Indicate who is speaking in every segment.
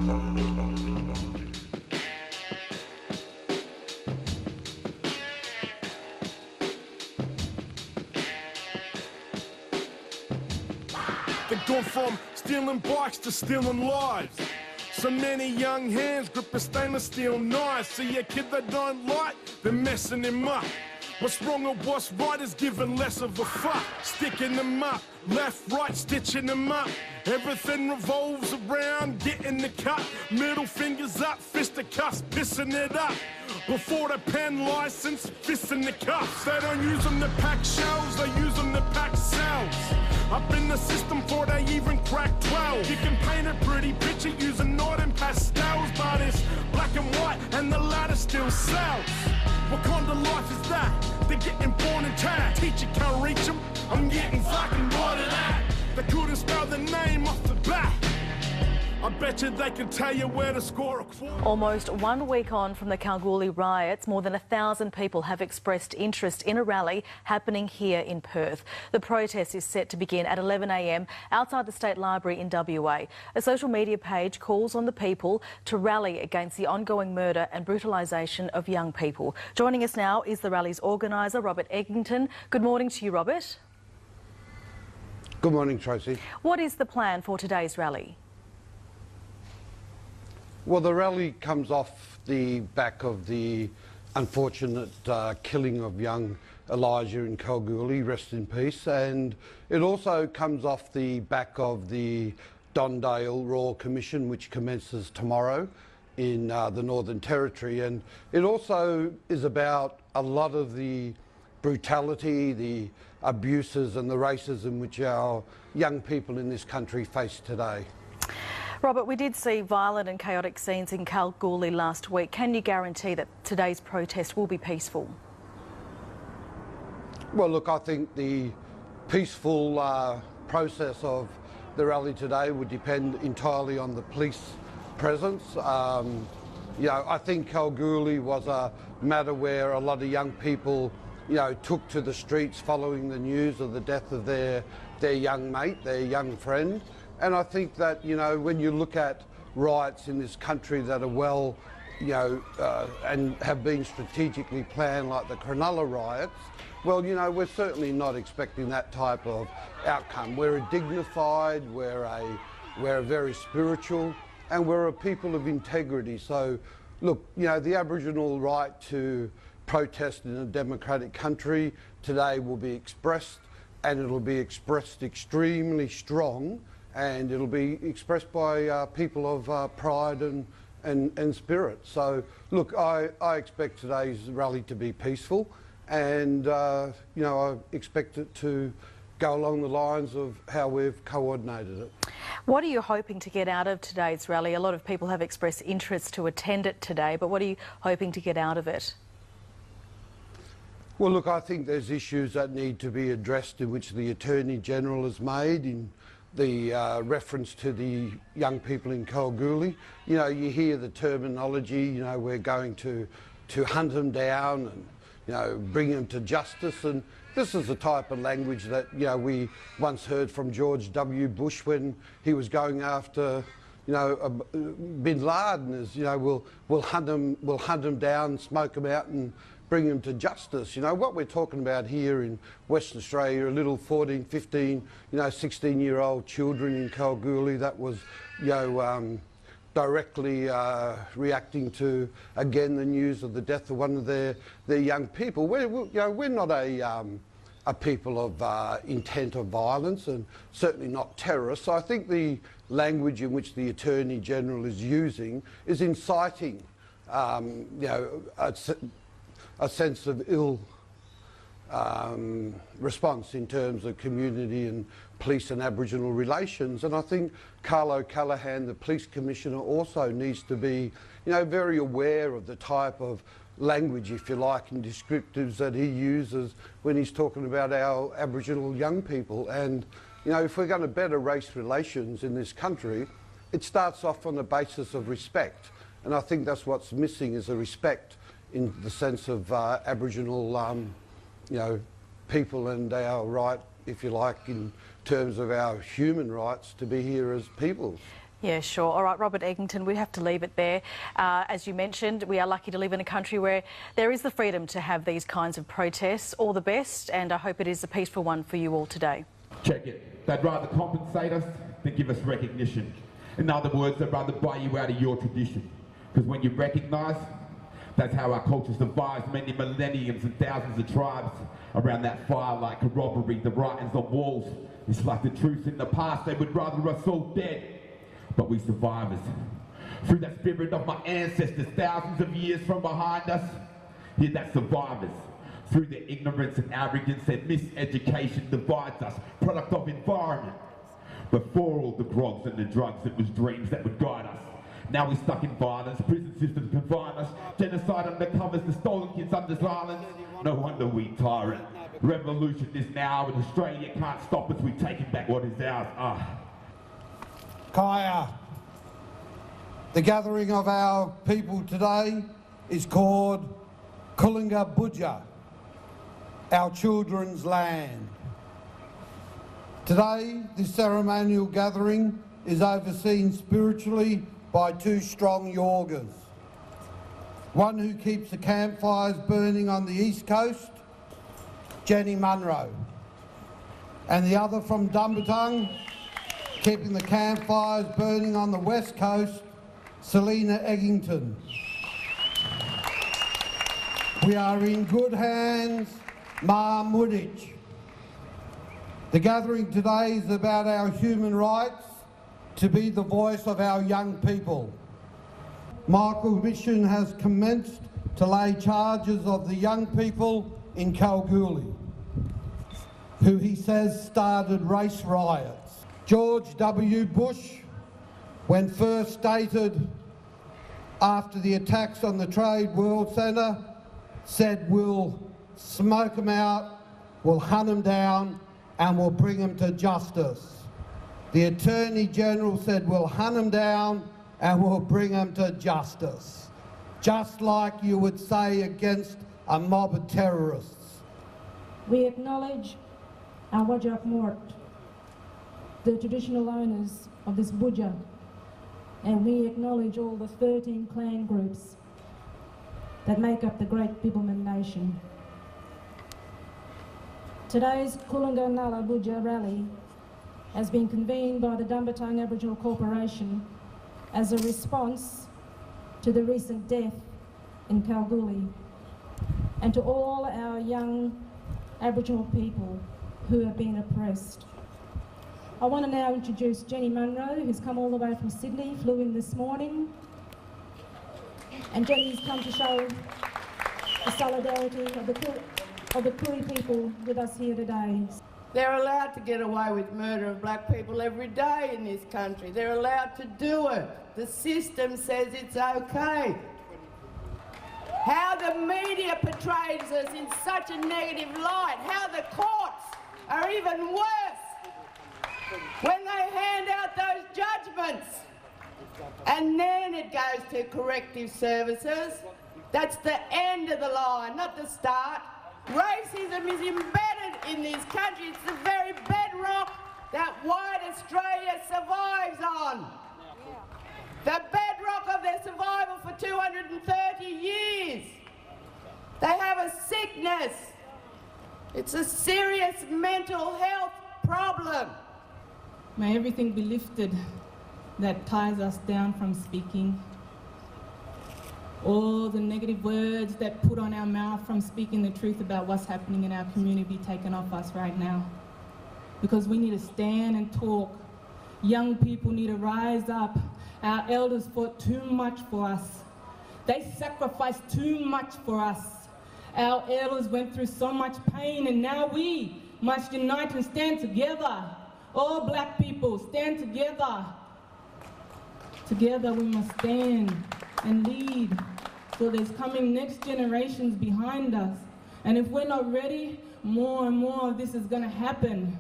Speaker 1: They've gone from stealing bikes to stealing lives. So many young hands grip a stainless steel knife. See a kid they don't like, they're messing him up. What's wrong or what's right is giving less of a fuck. Sticking them up, left, right, stitching them up. Everything revolves around getting the cut. Middle fingers up, fisticuffs, pissing it up. Before the pen license, fists in the cuffs. They don't use them to pack shelves, they use them to pack cells. Up in the system before they even crack 12. You can paint a pretty picture using northern pastels, but it's black and white and the latter still sells. What kind of life is that? They're getting born and tagged. Teacher can't reach them, I'm getting fucking bored of that. They couldn't spell the name off the bat. I bet you they can tell you where to score a quarter.
Speaker 2: Almost 1 week on from the Kalgoorlie riots, more than 1,000 people have expressed interest in a rally happening here in Perth. The protest is set to begin at 11 a.m. outside the State Library in WA. A social media page calls on the people to rally against the ongoing murder and brutalisation of young people. Joining us now is the rally's organiser, Robert Eggington. Good morning to you, Robert.
Speaker 3: Good morning, Tracy.
Speaker 2: What is the plan for today's rally?
Speaker 3: Well, the rally comes off the back of the unfortunate killing of young Elijah in Kalgoorlie, rest in peace, and it also comes off the back of the Don Dale Royal Commission, which commences tomorrow in the Northern Territory, and it also is about a lot of the brutality, the abuses and the racism which our young people in this country face today.
Speaker 2: Robert, we did see violent and chaotic scenes in Kalgoorlie last week. Can you guarantee that today's protest will be peaceful?
Speaker 3: Well, look, I think the peaceful process of the rally today would depend entirely on the police presence. You know, I think Kalgoorlie was a matter where a lot of young people, you know, took to the streets following the news of the death of their young mate, their young friend. And I think that, you know, when you look at riots in this country that are well, you know, and have been strategically planned, like the Cronulla riots, well, you know, we're certainly not expecting that type of outcome. We're a dignified, we're a very spiritual, and we're a people of integrity. So, look, you know, the Aboriginal right to protest in a democratic country today will be expressed, and it'll be expressed extremely strong, and it'll be expressed by people of pride and spirit. So, look, I expect today's rally to be peaceful, and you know, I expect it to go along the lines of how we've coordinated it.
Speaker 2: What are you hoping to get out of today's rally? A lot of people have expressed interest to attend it today, but what are you hoping to get out of it?
Speaker 3: Well, look, I think there's issues that need to be addressed, in which the Attorney-General has made in the reference to the young people in Kalgoorlie. You know, you hear the terminology, you know, we're going to hunt them down and, you know, bring them to justice, and this is the type of language that, you know, we once heard from George W. Bush when he was going after, you know, Bin Laden, as, you know, we'll hunt them down, smoke them out and bring them to justice. You know, what we're talking about here in Western Australia are little 14, 15, you know, 16-year-old children in Kalgoorlie that was, you know, directly reacting to, again, the news of the death of one of their young people. You know, we're not a people of intent of violence, and certainly not terrorists. So I think the language in which the Attorney-General is using is inciting, you know, a sense of ill response in terms of community and police and Aboriginal relations. And I think Carlo Callaghan, the Police Commissioner, also needs to be, you know, very aware of the type of language, if you like, and descriptives that he uses when he's talking about our Aboriginal young people. And, you know, if we're going to better race relations in this country, it starts off on the basis of respect. And I think that's what's missing, is a respect in the sense of Aboriginal, you know, people and our right, if you like, in terms of our human rights to be here as people.
Speaker 2: Yeah, sure. All right, Robert Eggington, we have to leave it there. As you mentioned, we are lucky to live in a country where there is the freedom to have these kinds of protests. All the best, and I hope it is a peaceful one for you all today.
Speaker 4: Check it. They'd rather compensate us than give us recognition. In other words, they'd rather buy you out of your tradition. Because when you recognise, that's how our culture survives many millenniums and thousands of tribes around that fire like corroborate the writings on walls. It's like the truth in the past, they would rather us all dead. But we survivors, through that spirit of my ancestors, thousands of years from behind us, hear that survivors, through their ignorance and arrogance and miseducation divides us, product of environment. Before all the grogs and the drugs, it was dreams that would guide us. Now we're stuck in violence, prison systems confine us, genocide undercovers the stolen kids under silence. No wonder we tyrant. Revolution is now, and Australia can't stop us, we've taken back what is ours.
Speaker 3: Kaya. The gathering of our people today is called Koolunger Budja, our children's land. Today, this ceremonial gathering is overseen spiritually by two strong Yorgas. One who keeps the campfires burning on the east coast, Jenny Munro, and the other from Dumbartung, keeping the campfires burning on the west coast, Selina Eggington. We are in good hands, Ma Mudich. The gathering today is about our human rights to be the voice of our young people. Michael Mission has commenced to lay charges of the young people in Kalgoorlie, who he says started race riots. George W. Bush, when first stated after the attacks on the Trade World Centre, said we'll smoke them out, we'll hunt them down, and we'll bring them to justice. The Attorney General said we'll hunt them down and we'll bring them to justice. Just like you would say against a mob of terrorists.
Speaker 5: We acknowledge our Wajak Mort, the traditional owners of this Budja, and we acknowledge all the 13 clan groups that make up the Great Bibbulmun Nation. Today's Koolunger Budja rally has been convened by the Dumbartung Aboriginal Corporation as a response to the recent death in Kalgoorlie and to all our young Aboriginal people who have been oppressed. I want to now introduce Jenny Munro, who's come all the way from Sydney, flew in this morning. And Jenny's come to show the solidarity of the Koori people with us here today.
Speaker 6: They're allowed to get away with murder of black people every day in this country. They're allowed to do it. The system says it's okay. How the media portrays us in such a negative light, how the courts are even worse when they hand out those judgments. And then it goes to corrective services. That's the end of the line, not the start. Racism is embedded in this country. It's the very bedrock that white Australia survives on. The bedrock of their survival for 230 years. They have a sickness. It's a serious mental health problem.
Speaker 7: May everything be lifted that ties us down from speaking. All the negative words that put on our mouth from speaking the truth about what's happening in our community be taken off us right now. Because we need to stand and talk. Young people need to rise up. Our elders fought too much for us. They sacrificed too much for us. Our elders went through so much pain, and now we must unite and stand together. All black people, stand together. Together we must stand and lead. So there's coming next generations behind us. And if we're not ready, more and more of this is going to happen.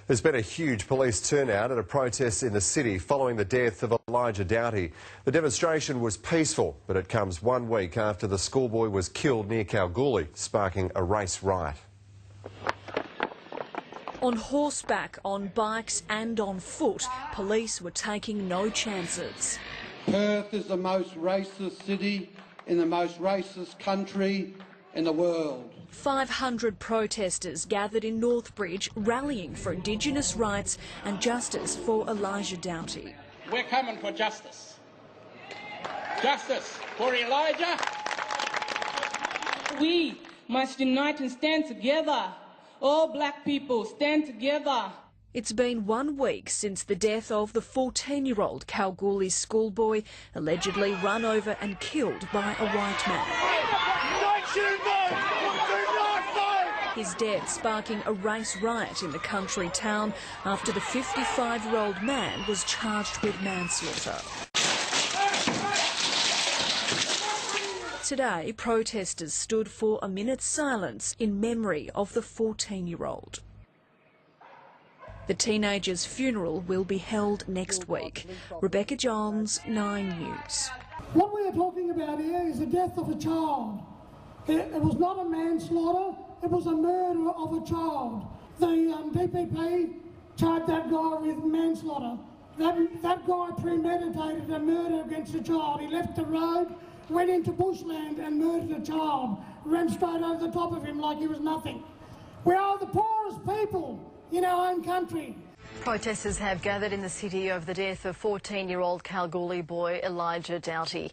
Speaker 8: There's been a huge police turnout at a protest in the city following the death of Elijah Doughty. The demonstration was peaceful, but it comes 1 week after the schoolboy was killed near Kalgoorlie, sparking a race riot.
Speaker 9: On horseback, on bikes and on foot, police were taking no chances.
Speaker 3: Perth is the most racist city in the most racist country in the world.
Speaker 9: 500 protesters gathered in Northbridge rallying for Indigenous rights and justice for Elijah Doughty.
Speaker 10: We're coming for justice. Justice for Elijah.
Speaker 7: We must unite and stand together. All black people stand together.
Speaker 9: It's been 1 week since the death of the 14-year-old Kalgoorlie schoolboy, allegedly run over and killed by a white man. His death sparking a race riot in the country town after the 55-year-old man was charged with manslaughter. Today, protesters stood for a minute's silence in memory of the 14-year-old. The teenager's funeral will be held next week. Rebecca Johns, 9 News.
Speaker 11: What we are talking about here is the death of a child. It was not a manslaughter, it was a murder of a child. The DPP charged that guy with manslaughter. That guy premeditated a murder against a child. He left the road, went into bushland and murdered a child, ran straight over the top of him like he was nothing. We are the poorest people in our own country.
Speaker 2: Protesters have gathered in the city over the death of 14-year-old Kalgoorlie boy Elijah Doughty.